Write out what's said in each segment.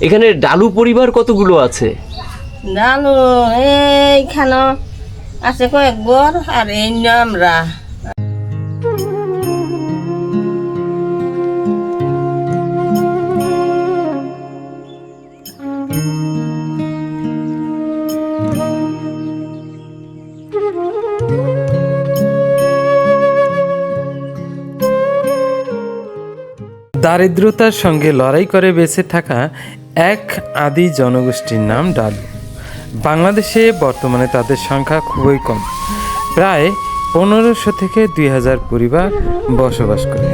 এখানে ডালু পরিবার কতগুলো আছে? ডালু এইখানে আছে কয়েক বর, আর এই আমরা। দারিদ্রতার সঙ্গে লড়াই করে বেঁচে থাকা এক আদি জনগোষ্ঠীর নাম ডালু। বাংলাদেশে বর্তমানে তাদের সংখ্যা খুবই কম, প্রায় 1500 থেকে 2000 পরিবার বসবাস করে।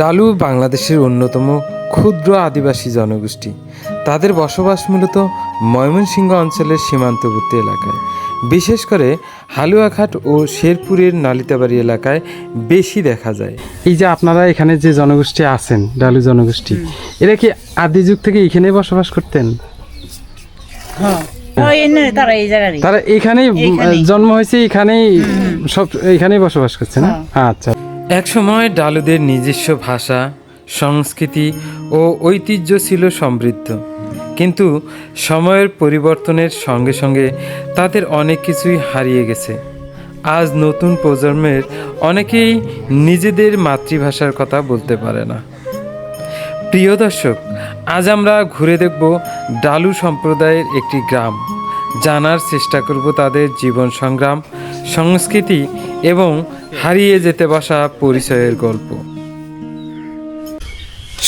ডালু বাংলাদেশের অন্যতম ক্ষুদ্র আদিবাসী জনগোষ্ঠী। তাদের বসবাস মূলত ময়মনসিংহ অঞ্চলের সীমান্তবর্তী এলাকায়, বিশেষ করে হালুয়াঘাট ও শেরপুরের নালিতাবাড়ি এলাকায় বেশি দেখা যায়। এই যে আপনারা এখানে যে জনগোষ্ঠী আছেন, ডালু জনগোষ্ঠী, এরা কি আদি যুগ থেকে এখানে বসবাস করতেন? তারা এখানেই জন্ম হয়েছে, এখানেই সব এখানেই বসবাস করছে না? আচ্ছা। এক সময় ডালুদের নিজস্ব ভাষা, সংস্কৃতি ও ঐতিহ্য ছিল সমৃদ্ধ, কিন্তু সময়ের পরিবর্তনের সঙ্গে সঙ্গে তাদের অনেক কিছুই হারিয়ে গেছে। আজ নতুন প্রজন্মের অনেকেই নিজেদের মাতৃভাষার কথা বলতে পারে না। প্রিয় দর্শক, আজ আমরা ঘুরে দেখব ডালু সম্প্রদায়ের একটি গ্রাম, জানার চেষ্টা করব তাদের জীবন সংগ্রাম, সংস্কৃতি এবং হারিয়ে যেতে বসা পরিচয়ের গল্প।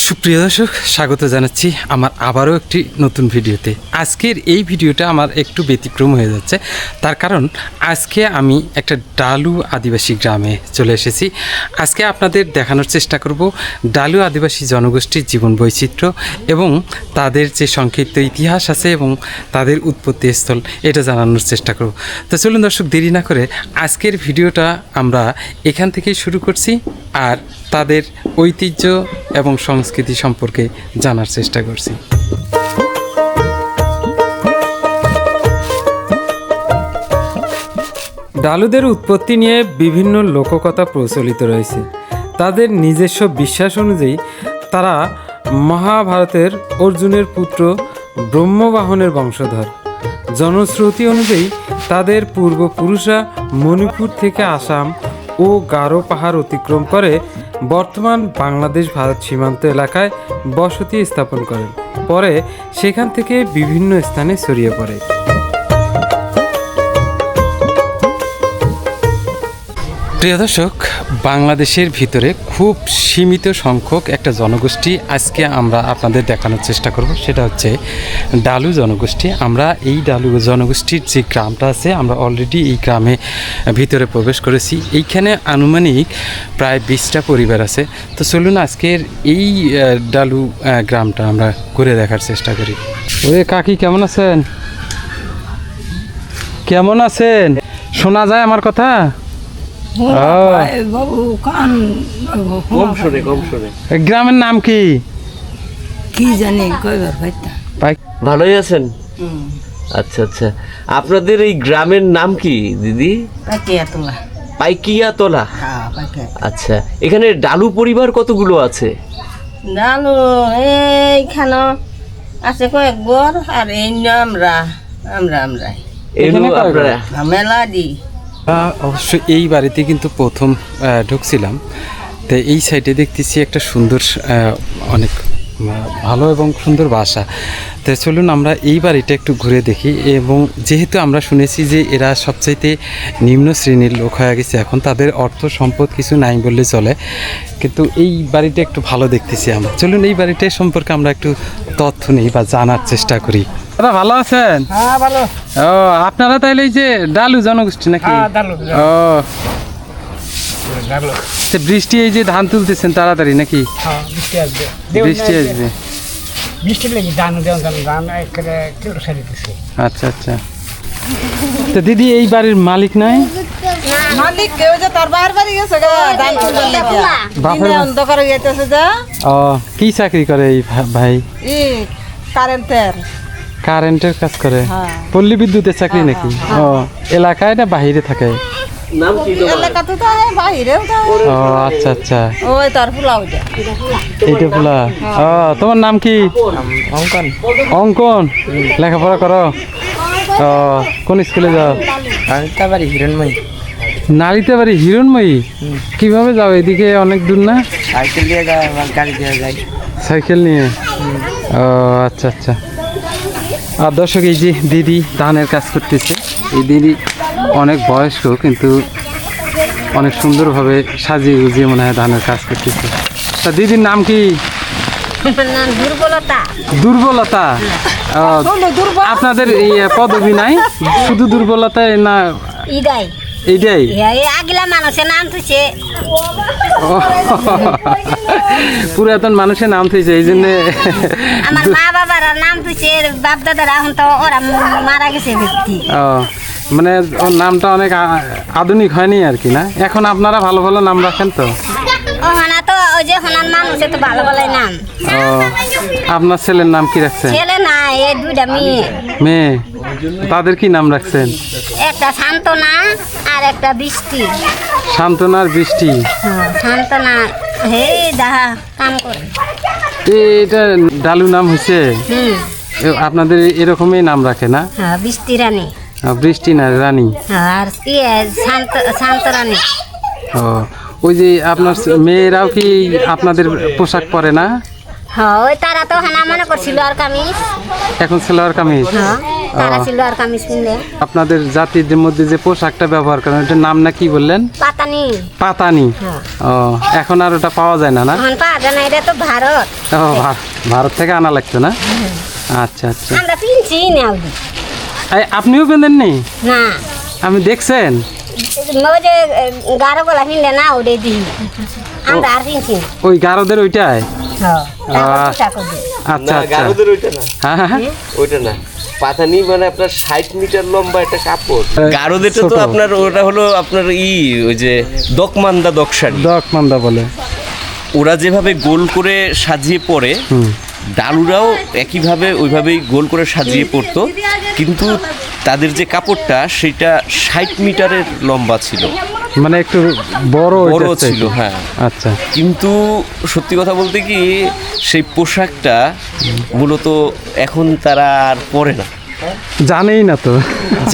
সুপ্রিয় দর্শক, স্বাগত জানাচ্ছি আমার আবারও একটি নতুন ভিডিওতে। আজকের এই ভিডিওটা আমার একটু ব্যতিক্রম হয়ে যাচ্ছে, তার কারণ আজকে আমি একটা ডালু আদিবাসী গ্রামে চলে এসেছি। আজকে আপনাদের দেখানোর চেষ্টা করব ডালু আদিবাসী জনগোষ্ঠীর জীবন বৈচিত্র্য এবং তাদের যে সংক্ষিপ্ত ইতিহাস আছে এবং তাদের উৎপত্তি স্থল, এটা জানানোর চেষ্টা করব। তো চলুন দর্শক, দেরি না করে আজকের ভিডিওটা আমরা এখান থেকেই শুরু করছি আর তাদের ঐতিহ্য এবং সংস্কৃতি সম্পর্কে জানার চেষ্টা করছি। ডালুদের উৎপত্তি নিয়ে বিভিন্ন লোককথা প্রচলিত রয়েছে। তাদের নিজস্ব বিশ্বাস অনুযায়ী তারা মহাভারতের অর্জুনের পুত্র ব্রহ্মবাহনের বংশধর। জনশ্রুতি অনুযায়ী তাদের পূর্বপুরুষরা মণিপুর থেকে আসাম ও গারো পাহাড় অতিক্রম করে বর্তমান বাংলাদেশ ভারত সীমান্ত এলাকায় বসতি স্থাপন করেন, পরে সেখান থেকে বিভিন্ন স্থানে ছড়িয়ে পড়ে। প্রিয় দর্শক, বাংলাদেশের ভিতরে খুব সীমিত সংখ্যক একটা জনগোষ্ঠী আজকে আমরা আপনাদের দেখানোর চেষ্টা করব, সেটা হচ্ছে ডালু জনগোষ্ঠী। আমরা এই ডালু জনগোষ্ঠীর যে গ্রামটা আছে, আমরা অলরেডি এই গ্রামে ভিতরে প্রবেশ করেছি। এইখানে আনুমানিক প্রায় 20টা পরিবার আছে। তো চলুন আজকের এই ডালু গ্রামটা আমরা ঘুরে দেখার চেষ্টা করি। ওরে কাকি, কেমন আছেন? কেমন আছেন? শোনা যায় আমার কথা? গ্রামের নাম কি? কি জানি, ভালোই আছেন? আচ্ছা আচ্ছা, আপনাদের এই গ্রামের নাম কি দিদি? পাইকিয়াতলা। আচ্ছা, এখানে ডালু পরিবার কতগুলো আছে? ডালু এইখানে আছে কয়েক বর, আর এই আমরা আমরা আমরা মেলা দি। অবশ্যই এই বাড়িতে কিন্তু প্রথম ঢুকছিলাম, তো এই সাইডে দেখতেছি একটা সুন্দর, অনেক ভালো এবং সুন্দর বাসা। তো চলুন আমরা এই বাড়িটা একটু ঘুরে দেখি। এবং যেহেতু আমরা শুনেছি যে এরা সবচাইতে নিম্ন শ্রেণীর লোক হয়ে গেছে, এখন তাদের অর্থ সম্পদ কিছু নাই বললে চলে, কিন্তু এই বাড়িটা একটু ভালো দেখতেছি আমরা। চলুন এই বাড়িটা সম্পর্কে আমরা একটু তথ্য নিই বা জানার চেষ্টা করি। দাদা ভালো আছেন? হ্যাঁ ভালো। ও, আপনারা তাইলে এই যে ডালু জনগোষ্ঠী নাকি? ও, বৃষ্টি, এই যে ধান তুলতেছেন তাড়াতাড়ি নাকি? বৃষ্টি আসবে। আচ্ছা আচ্ছা। তো দিদি, এই বাড়ির মালিক নাই? মালিক তার বাইরে বাড়ি গেছে, অন্ধকার হয়ে যাইতেছে। ও, কি চাকরি করে এই ভাই? কারেন্টের কাজ করে। পল্লী বিদ্যুতের চাকরি নাকি? ও, এলাকায় না বাহিরে থাকে? নাম কি তোমার? এলাকাতে তো হয়, বাহিরেও তো হয়। ও আচ্ছা আচ্ছা, ওই তার পোলা ওইটা এইটা পোলা। ও তোমার নাম কি? অঙ্কন অঙ্কন। লেখাপড়া করো? ও কোন স্কুলে যাও? আলতাবাড়ি হিরণময়ী নারীতে বাড়ি হিরণময়ী। কিভাবে যাও? এদিকে অনেক দূর না? সাইকেল দিয়ে যায় আমার গাড়ি দিয়ে যায় সাইকেল নিয়ে? ও আচ্ছা আচ্ছা। আর দর্শক, এই যে দিদি ধানের কাজ করতেছে। এই দিদি অনেক বয়স্ক, কিন্তু অনেক সুন্দরভাবে সাজিয়ে গুজিয়ে মনে হয় ধানের কাজ করতেছে। তা দিদির নাম কি? দুর্বলতা দুর্বলতা। ও, আপনাদের এই পদবি নাই, শুধু দুর্বলতায় না? ইদাই এইটাই? আগিলা মানুষের নাম তুছে ও, পুরাতন মানুষের নাম থইছে, এই জন্য। আমার মা বাবার নাম তুছে, বাপ দাদারা এখন তো ওরা মারা গেছে ব্যক্তি। ও, মানে ওর নামটা অনেক আধুনিক হয়নি আর কি, না? এখন আপনারা ভালো ভালো নাম রাখেন তো? ওখানে তো ওই যে হনার মানুষে তো ভালো ভালো নাম। ও, আপনার ছেলের নাম কি রাখছেন? ছেলে না, এই দুইটা মেয়ে। মেয়ে? তাদের কি নাম রাখছেন? একটা সান্ত্বনা আর একটা বৃষ্টি। সান্ত্বনার বৃষ্টি। সান্ত্বনা হে দাহা কাম করে। এটা ডালু নাম হয়েছে? আপনাদের এরকমই নাম রাখে না? হ্যাঁ, বৃষ্টি রানী। বৃষ্টি না, রানী। আর শান্ত রানী। ও, ওই যে আপনার মেয়েরাও কি আপনাদের পোশাক পরে না? হ্যাঁ, ওই তারা তো হানা মনে করছিল আর কামিজ। এখন সালোয়ার কামিজ? হ্যাঁ, তারা ছিল আর কামিজ কিনলে। আপনাদের জাতির মধ্যে যে পোশাকটা ব্যবহার করেন, ওটার নাম না কি বললেন? পাতানি। পাতানি। হ্যাঁ। ও, এখন আর ওটা পাওয়া যায় না, না? এখন পাওয়া যায় না, এটা তো ভারত। ও, ভারত থেকে আনা লাগতো না? আচ্ছা আচ্ছা। আমরা পিনছি না ওদি। আপনিও পেনেননি? না, আমি দেখছেন? ওই যে গাঢ় গলা পিনলে না ওটা দিই, আমরা আর পিনছি না। ওই গারদের ওইটাই? হ্যাঁ, তারপর পোশাক ওদের। আচ্ছা না, আচ্ছা। গারদের ওইটা না, হ্যাঁ হ্যাঁ। ওইটা না। পাতানি মানে আপনার 60 মিটার লম্বা একটা কাপড়। গারদেরটা তো ছোট। আপনার ওটা হলো আপনার ওই যে দকমান্দা দকশাড়ি। দকমান্দা বলে। ওরা যেভাবে গোল করে সাজিয়ে পরে, ডালুরাও একইভাবে ওইভাবেই গোল করে সাজিয়ে পড়তো, কিন্তু তাদের যে কাপড়টা সেটা 60 মিটারের লম্বা ছিল, মানে একটু বড় বড় ওইটার ছিল। চাইতে। হ্যাঁ, আচ্ছা। কিন্তু সত্যি কথা বলতে কি, সেই পোশাকটা মূলত এখন তারা আর পরে না, জানেই না তো।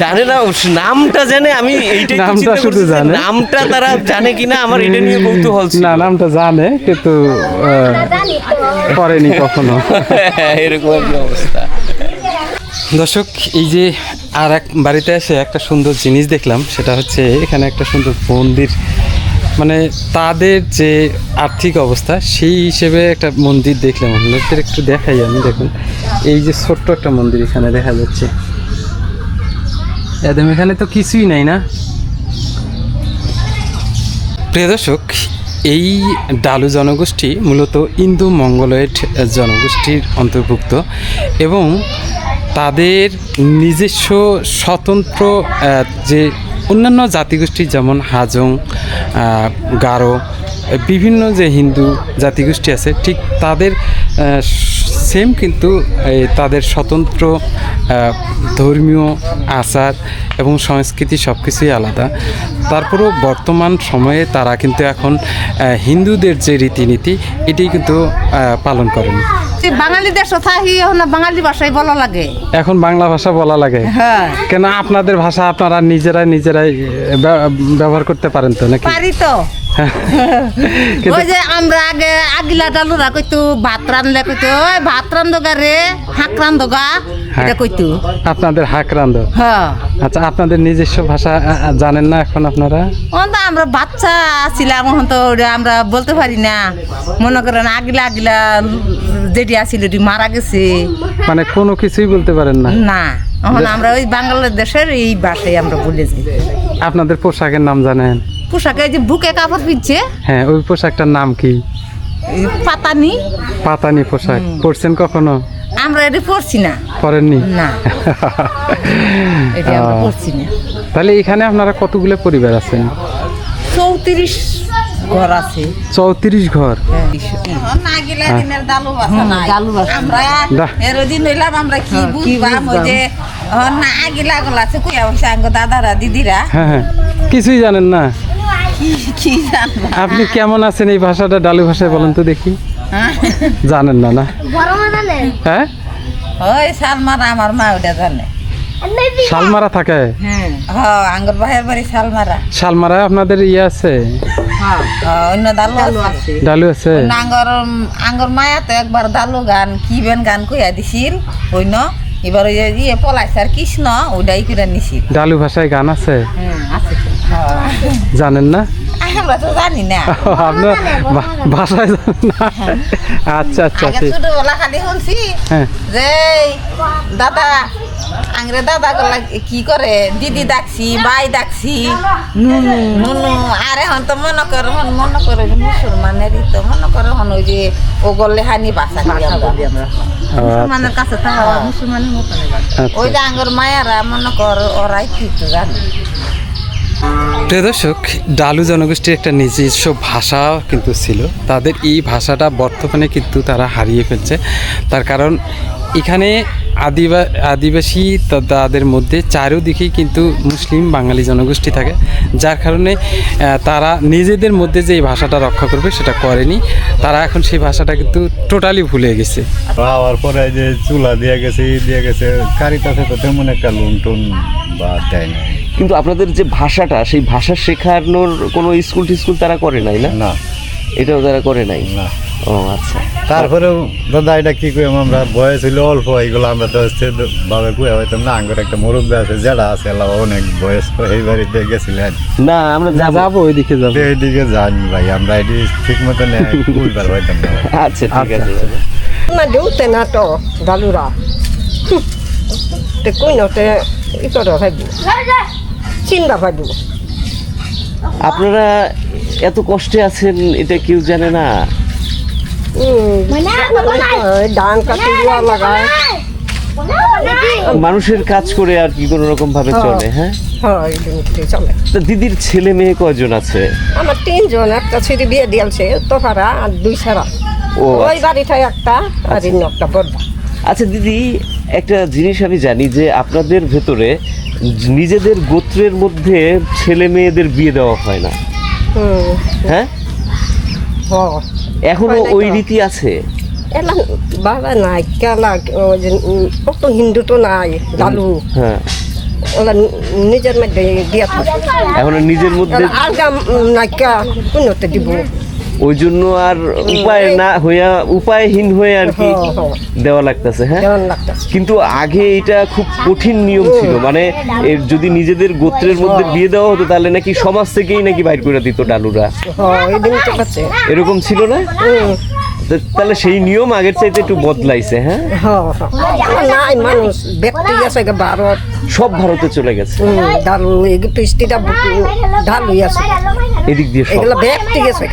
জানে না। নামটা জানে, আমি এইটাই তো নামটা চিন্তা শুধু করছি যে জানে। নামটা তারা জানে কিনা, আমার এটা নিয়ে কৌতূহল ছিল। না, নামটা জানে, কিন্তু জানি তো। করেনি কখনো। এরকম একটা অবস্থা। দর্শক, এই যে আর এক বাড়িতে এসে একটা সুন্দর জিনিস দেখলাম, সেটা হচ্ছে এখানে একটা সুন্দর মন্দির। মানে তাদের যে আর্থিক অবস্থা সেই হিসেবে একটা মন্দির দেখলাম। আপনাদের একটু দেখাই আমি। দেখুন, এই যে ছোট্ট একটা মন্দির এখানে দেখা যাচ্ছে। একদম এখানে তো কিছুই নাই, না? প্রিয় দর্শক, এই ডালু জনগোষ্ঠী মূলত ইন্দো মঙ্গলয়েড জনগোষ্ঠীর অন্তর্ভুক্ত, এবং তাদের নিজস্ব স্বতন্ত্র যে অন্যান্য জাতিগোষ্ঠী, যেমন হাজং, গারো, বিভিন্ন যে হিন্দু জাতিগোষ্ঠী আছে, ঠিক তাদের সেম, কিন্তু তাদের স্বতন্ত্র ধর্মীয় আচার এবং সংস্কৃতি সব কিছুই আলাদা। তারপরেও বর্তমান সময়ে তারা কিন্তু এখন হিন্দুদের যে রীতিনীতি, এটি কিন্তু পালন করেন। বাঙালিদের থাকি এখন বাঙালি ভাষাই বলা লাগে। এখন বাংলা ভাষা বলা লাগে? হ্যাঁ, কেন, আপনাদের ভাষা আপনারা নিজেরাই ব্যবহার করতে পারেন তো, নাকি? পারি তো। কিন্তু ওই যে আমরা আগে আগিলা ডালুরা কইতো ভাত রান্ধলে কইতো ওই ভাত রান্ধগা রে, হাঁক রান্ধগা, এটা কইতো। আপনাদের হাক রান্ধ? হ্যাঁ। আচ্ছা, আপনাদের নিজস্ব ভাষা জানেন না এখন আপনারা? তো আমরা বাচ্চা ছিলাম, এখন তো ওটা আমরা বলতে পারি না। মনে করেন আগিলা যেটি আছিল ওটি মারা গেছে। মানে কোনো কিছুই বলতে পারেন না? না, এখন আমরা ওই বাংলাদেশের এই ভাষায় আমরা বলে যাই। আপনাদের পোশাকের নাম জানেন? পোশাকে যে বুকে কাপড় পিনছে, হ্যাঁ, ওই পোশাকটার নাম কি? পাতানি। পাতানি পোশাক পরছেন কখনো? আমরা এটা পরছি না। পরেননি? না, এটা আমরা পরছি না। তাহলে এখানে আপনারা কতগুলো পরিবার আছেন? 34 ঘর আছে 34 ঘর। আমরা বাহ। এরদিন হইলাম আমরা কি বুঝবাম ওই যে না আগিলা গলা আছে কুয়া বসে আঙ্গ দাদারা দিদিরা হ্যাঁ হ্যাঁ, কিছুই জানেন না। কি জানবো আপনি কেমন আছেন এই ভাষাটা ডালু ভাষায় বলেন তো দেখি। জানেন না না? হ্যাঁ, ওই সালমারা আমার মা ওটা জানে শালমারা থাকে। আঙ্গর ভাইয়ের বাড়ি সালমারা শালমারা আপনাদের ইয়ে আছে, অন্য দালু আছে ডালু আছে। আঙ্গর মায়া তো একবার দালু গান কি বেন গান কইয়া দিছিল অন্য এবার ওই যে ইয়ে পলাইছার কৃষ্ণ ওটাই করে নিছিল ডালু ভাষায় গান আছে, আছে জানেন না? আমরা তো জানি না আপনার ভাষায় জানেন না? আচ্ছা আচ্ছা আগে ঠিক। ছোটবেলা খালি শুনছি হ্যাঁ যে দাদা আংরে দাদা গলা কি করে দিদি ডাকছি বাই ডাকছি নুনু নুনু আর এখন তো মনে করে মুসলমানেরই তো মনে করে হন ওই যে ও গলে হানি বাসা বলি আমরা মুসলমানের কাছে থাকা মুসলমানের মতন ওই যে আঙ্গর মায়ারা মনে কর ওরাই কিন্তু জানে। প্রিয় দর্শক, ডালু জনগোষ্ঠীর একটা নিজস্ব ভাষা কিন্তু ছিল। তাদের এই ভাষাটা বর্তমানে কিন্তু তারা হারিয়ে ফেলছে। তার কারণ এখানে আদিবাসী তাদের মধ্যে চারিদিকেই কিন্তু মুসলিম বাঙালি জনগোষ্ঠী থাকে, যার কারণে তারা নিজেদের মধ্যে যে এই ভাষাটা রক্ষা করবে সেটা করেনি। তারা এখন সেই ভাষাটা কিন্তু টোটালি ভুলে গেছে। পাওয়ার পরে যে চুলা দিয়ে গেছে কারিতাতে তো তেমন একটা লুন টুন বা দেয় না। কিন্তু আপনাদের যে ভাষাটা, সেই ভাষা শেখানোর কোনো স্কুল টিস্কুল তারা করে নাই না? না এটাও তারা করে নাই। না। ও আচ্ছা। তারপরেও দাদা এটা কি কই আমরা বয়স হইলো অল্প এইগুলো আমরা তো হচ্ছে ভাবে কুয়া হইতাম না। আঙ্গুর একটা মুরব্বী আছে যেটা আছে এলা অনেক বয়স্ক, এই বাড়িতে গেছিলেন। না আমরা যাবো ওইদিকে যাবো। এইদিকে যান ভাই, আমরা এটি ঠিক মতো কুইবার হইতাম না। আচ্ছা ঠিক আছে। না দেউতে না তো ডালুরা তে কই নতে ইকর ভাইব চিন্তা ভাইব আপনারা এত কষ্টে আছেন এটা কেউ জানে না? ধান কাটি দেওয়া লাগায় মানুষের কাজ করে আর কি কোনো রকম ভাবে চলে। হ্যাঁ, হয় দিনটি চলে। তা দিদির ছেলে মেয়ে কয়জন আছে? আমার 3 জন, একটা ছেলে বিয়ে দিয়েছে তো পারা আর 2 ছাড়া। ও ওই বাড়িটায় একটা আর ইন্ন একটা বড়। আচ্ছা দিদি, একটা জিনিস আমি জানি যে আপনাদের ভেতরে নিজেদের গোত্রের মধ্যে ছেলে মেয়েদের বিয়ে দেওয়া হয় না, হ্যাঁ? এখনো ওই রীতি আছে? এলা বাবা নাই কেলা অত হিন্দু তো নাই ডালু, হ্যাঁ, ওলা নিজের মধ্যে দিয়া থাকে। এখনো নিজের মধ্যে আলগা নাইকা কোনতে দিব ওই জন্য আর উপায় না হইয়া, উপায়হীন হয়ে আর কি দেওয়া লাগতেছে। হ্যাঁ, কেমন লাগতেছে। কিন্তু আগে এটা খুব কঠিন নিয়ম ছিল, মানে এর যদি নিজেদের গোত্রের মধ্যে বিয়ে দেওয়া হতো তাহলে নাকি সমাজ থেকেই নাকি বাইর করে দিত ডালুরা, এই দিন তো আছে এরকম ছিল না? তাহলে সেই নিয়ম আগের চাইতে একটু বদলাইছে। হ্যাঁ, নাই মানুষ ব্যক্তি আছে ভারত, সব ভারতে চলে গেছে। ডালু এগুলো স্ত্রীটা ঢালুই আছে, এদিক দিয়ে সব এগুলো ব্যক্তি গেছে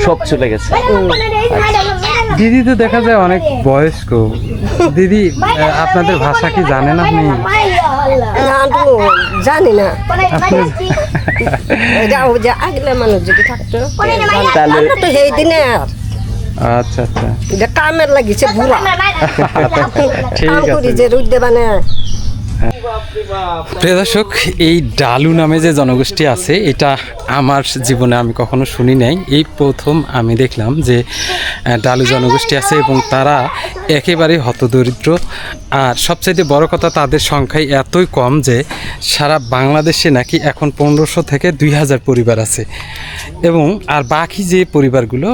সব চলে গেছে। দিদি তো দেখা যায় অনেক বয়স্ক। দিদি, আপনাদের ভাষা কি জানেন আপনি? না তো জানি না, এটা ও যে আগলে মানুষ যদি থাকতো তাহলে আমরা তো সেই দিনে আচ্ছা আচ্ছা, যে কামের লাগিছে বুড়া ঠিক কাম করি আছে। যে রুদ দেবা না। প্রিয় দর্শক, এই ডালু নামে যে জনগোষ্ঠী আছে এটা আমার জীবনে আমি কখনো শুনি নাই। এই প্রথম আমি দেখলাম যে ডালু জনগোষ্ঠী আছে এবং তারা একেবারে হতদরিদ্র। আর সবচাইতে বড় কথা, তাদের সংখ্যাই এতই কম যে সারা বাংলাদেশে নাকি এখন 1500 থেকে 2000 পরিবার আছে, এবং আর বাকি যে পরিবারগুলো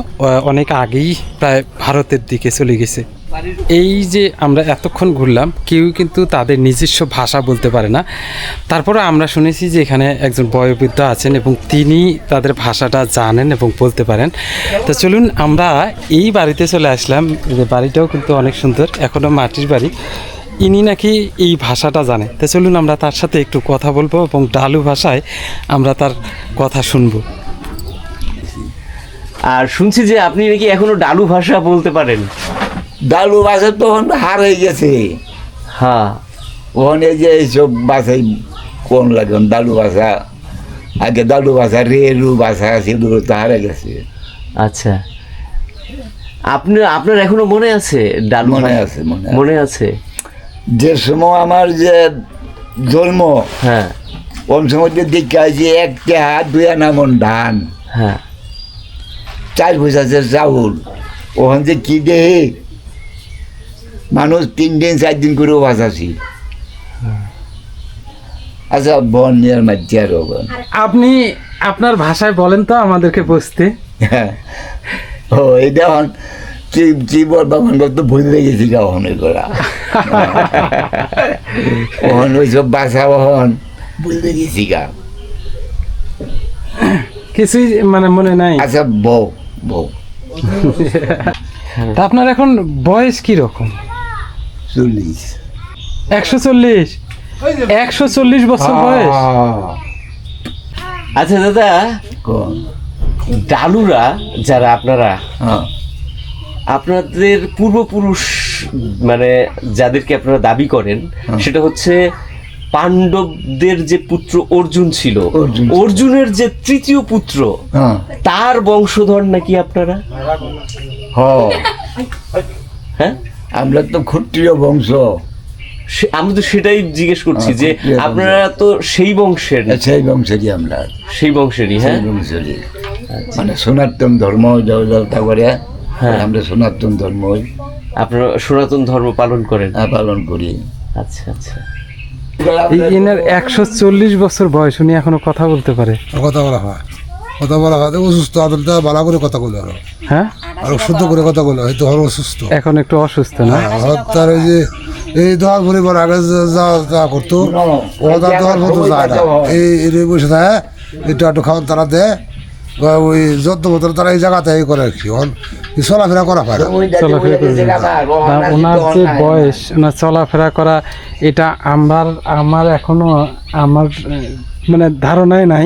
অনেক আগেই প্রায় ভারতের দিকে চলে গেছে। এই যে আমরা এতক্ষণ ঘুরলাম, কেউ কিন্তু তাদের নিজস্ব ভাষা বলতে পারে না। তারপরে আমরা শুনেছি যে এখানে একজন বয়োবৃদ্ধ আছেন এবং তিনি তাদের ভাষাটা জানেন এবং বলতে পারেন। তো চলুন আমরা এই বাড়িতে চলে আসলাম। যে বাড়িটাও কিন্তু অনেক সুন্দর, এখনও মাটির বাড়ি। ইনি নাকি এই ভাষাটা জানে। তো চলুন আমরা তার সাথে একটু কথা বলবো এবং ডালু ভাষায় আমরা তার কথা শুনবো। আর শুনছি যে আপনি নাকি এখনো ডালু ভাষা বলতে পারেন। ডালু ভাষা তখন হার হয়ে গেছে। হ্যাঁ, ওখানে যে এইসব ভাষাই কোন লাগে ডালু ভাষা আগে দালু বাসা রেলু বাসা সেগুলো তো হারে গেছে। আচ্ছা, আপনার এখনো মনে আছে ডালু? মনে আছে, মনে আছে। মনে আছে যে সময় আমার যে জন্ম, হ্যাঁ ওই সময় যে দেখে আছে 1 টাকা 2 আনা মন ধান, হ্যাঁ 4 পয়সা চাউল, ওখান যে কি দেহে মানুষ 3 দিন 4 দিন করে বাঁচাছি। আচ্ছা বন নিয়ে মাঝে আর আপনি আপনার ভাষায় বলেন তো আমাদেরকে বুঝতে। ও এটা এখন কি বলবো, এখন তো ভুলে গেছি কখন এগুলা। ওখান ওইসব বাসা ওখান ভুলে গেছি গা। কিছুই মানে মনে নাই। আচ্ছা বউ বউ তা আপনার এখন বয়স কি রকম? 40। 140? 140 বছর বয়স? আচ্ছা দাদা, কোন? ডালুরা যারা আপনারা, হ্যাঁ আপনাদের পূর্বপুরুষ মানে যাদেরকে আপনারা দাবি করেন, সেটা হচ্ছে পাণ্ডবদের যে পুত্র অর্জুন ছিল, অর্জুন। অর্জুনের যে 3য় পুত্র, হ্যাঁ তার বংশধর নাকি আপনারা? হ্যাঁ, আমরা তো ক্ষত্রিয় বংশ। আমি তো সেটাই জিজ্ঞেস করছি যে আপনারা তো সেই বংশের, সেই বংশেরই আমরা, সেই বংশেরই। সেই হ্যাঁ, বংশেরই। মানে সনাতন ধর্ম দেবতা করে, আমরা সনাতন ধর্ম আপনারা সনাতন ধর্ম পালন করেন? পালন করি। আচ্ছা আচ্ছা। এই এনার 140 বছর বয়স, উনি এখনো কথা বলতে পারে? কথা বলা হয়, কথা বলা হয়। অসুস্থ আদলটা ভালো করে কথা বলে আরো, হ্যাঁ আরো শুদ্ধ করে কথা বলে, হয়তো হলো অসুস্থ। এখন একটু অসুস্থ না? তার এই যে এই দোয়ার পরিবার আগে যা করতো, ও তার দোয়ার মতো যায় না। এই বসে থাকে, একটু একটু খাওয়ান তারা দেয়, ওই যত্ন মতো তারা এই জায়গাতে এই করে আর কি। চলাফেরা করা পারে না। চলাফেরা করবে না। ওনার যে বয়স, ওনার চলাফেরা করা, এটা আমার এখনো আমার মানে ধারণায় নাই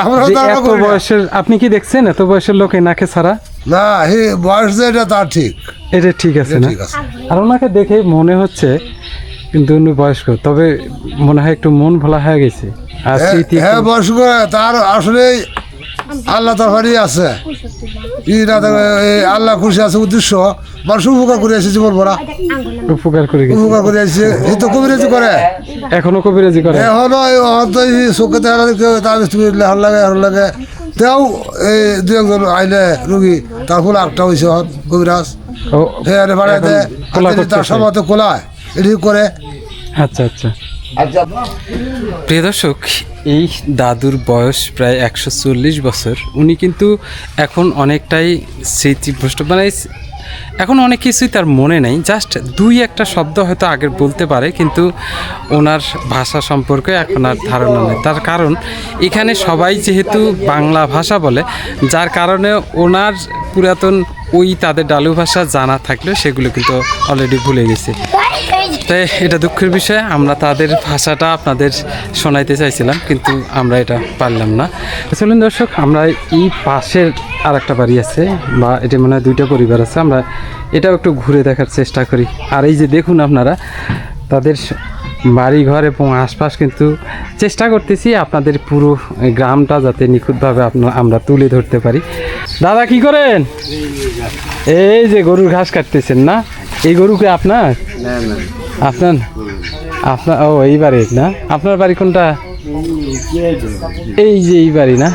আমরা যে ধারণা এত করি না। বয়সের। আপনি কি দেখছেন এত বয়সের লোক এই নাকে ছাড়া? না, হে বয়স যে এটা তার ঠিক, এটা ঠিক আছে না? ঠিক আছে। আর ওনাকে দেখে মনে হচ্ছে কিন্তু উনি বয়স্ক, তবে মনে হয় একটু মন ভোলা হয়ে গেছে। আর স্মৃতি হ্যাঁ, বয়স করে তার আসলে আল্লাহ তরফারি আছে, আল্লাহ খুশি আছে উদ্দেশ্য, মানুষ উপকার করে আসছে জীবন ভরা, উপকার করে গেছে। উপকার করে আসছে। এই তো কবিরাজি করে, এখনো কবিরাজি করে? এখনো চোখে দেখা তার লেহার লাগে তেও এই 2-1 আইলে রুগী, তার ফুল একটা হয়েছে কবিরাজ, ও, হেয়ারে বাড়ায় এখন দেয়, কোলা তার করতেছে। সময় কোলায় এটি করে। আচ্ছা আচ্ছা। আচ্ছা প্রিয় দর্শক, এই দাদুর বয়স প্রায় 140 বছর। উনি কিন্তু এখন অনেকটাই স্মৃতিভ্রষ্ট, মানে এখন অনেক কিছুই তার মনে নেই। জাস্ট 2-1টা শব্দ হয়তো আগে বলতে পারে, কিন্তু ওনার ভাষা সম্পর্কে এখন আর ধারণা নেই। তার কারণ এখানে সবাই যেহেতু বাংলা ভাষা বলে, যার কারণে ওনার পুরাতন ওই তাদের ডালু ভাষা জানা থাকলেও সেগুলো কিন্তু অলরেডি ভুলে গেছে। তাই এটা দুঃখের বিষয়। আমরা তাদের ভাষাটা আপনাদের শোনাইতে চাইছিলাম, কিন্তু আমরা এটা পারলাম না। চলুন দর্শক, আমরা এই পাশের আর একটা বাড়ি আছে, বা এটা মনে হয় 2টা পরিবার আছে, আমরা এটাও একটু ঘুরে দেখার চেষ্টা করি। আর এই যে দেখুন আপনারা তাদের বাড়িঘর এবং আশপাশ, কিন্তু চেষ্টা করতেছি আপনাদের পুরো গ্রামটা যাতে নিখুঁতভাবে আমরা তুলে ধরতে পারি। দাদা কি করেন? এই যে গরুর ঘাস কাটতেছেন না? এই গরুকে আপনার? আপনার আপনার ও এই বাড়ির না? আপনার বাড়ি কোনটা? এই যে এই বাড়ি না?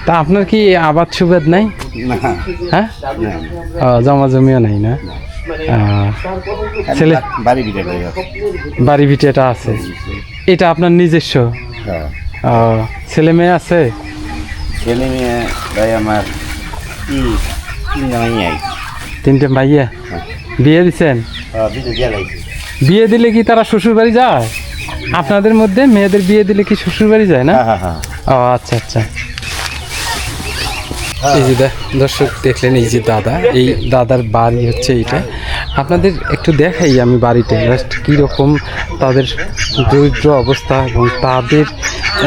তা আপনার কি আবাদ সুবাদ নাই? হ্যাঁ, জমা জমিও নাই না? ছেলে বাড়ি ভিটেটা আছে, এটা আপনার নিজস্ব? ছেলে মেয়ে আছে? ছেলে মেয়ে ভাই আমার 3টে ভাইয়া? বিয়ে দিচ্ছেন? বিয়ে দিলে কি তারা শ্বশুর বাড়ি যায়? আপনাদের মধ্যে মেয়েদের বিয়ে দিলে কি শ্বশুর বাড়ি যায় না? ও আচ্ছা আচ্ছা। এই যে দর্শক দেখলেন, এই যে দাদা, এই দাদার বাড়ি হচ্ছে এইটা। আপনাদের একটু দেখাই আমি বাড়িটা জাস্ট কীরকম তাদের দরিদ্র অবস্থা, এবং তাদের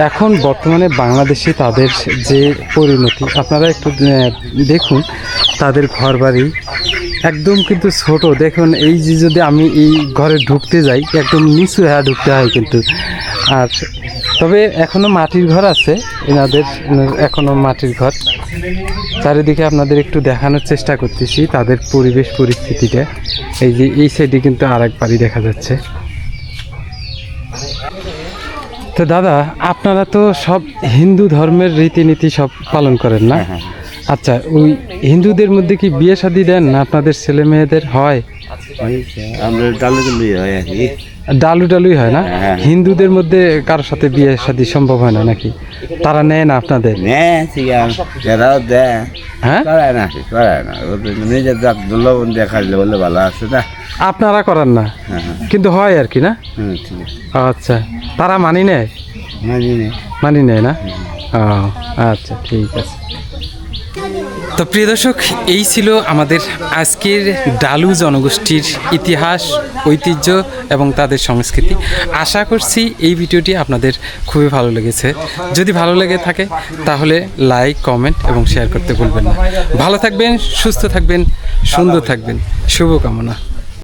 এখন বর্তমানে বাংলাদেশে তাদের যে পরিণতি আপনারা একটু দেখুন। তাদের ঘর বাড়ি একদম কিন্তু ছোট। দেখুন এই যে যদি আমি এই ঘরে ঢুকতে যাই, একদম নিচু হয়ে ঢুকতে হয় কিন্তু। আর তবে এখনো মাটির ঘর আছে এনাদের, এখনো মাটির ঘর। চারিদিকে আপনাদের একটু দেখানোর চেষ্টা করতেছি তাদের পরিবেশ পরিস্থিতিটা। এই যে এই সাইডে কিন্তু আর এক বাড়ি দেখা যাচ্ছে। তো দাদা, আপনারা তো সব হিন্দু ধর্মের রীতিনীতি সব পালন করেন না? আচ্ছা, ওই হিন্দুদের মধ্যে কি বিয়ে শাদী দেন না আপনাদের ছেলে মেয়েদের হয়? আমরা ডালুগুলি হয় আর কি। ডালুই হয় না? হিন্দুদের মধ্যে কারোর সাথে বিয়ে শাদী সম্ভব হয় না নাকি? তারা নেয় না আপনাদের? যারাও দেয়, হ্যাঁ, করায় না ওদের নিজের জাত দুর্লভন দেখালে বলে ভালো আছে না। আপনারা করেন না কিন্তু হয় আর কি না? ঠিক আছে, আচ্ছা, তারা মানি নেয়? মানি নেয় না? ও আচ্ছা, ঠিক আছে। তো প্রিয় দর্শক, এই ছিল আমাদের আজকের ডালু জনগোষ্ঠীর ইতিহাস, ঐতিহ্য এবং তাদের সংস্কৃতি। আশা করছি এই ভিডিওটি আপনাদের খুবই ভালো লেগেছে। যদি ভালো লেগে থাকে তাহলে লাইক, কমেন্ট এবং শেয়ার করতে ভুলবেন না। ভালো থাকবেন, সুস্থ থাকবেন, সুন্দর থাকবেন, শুভকামনা।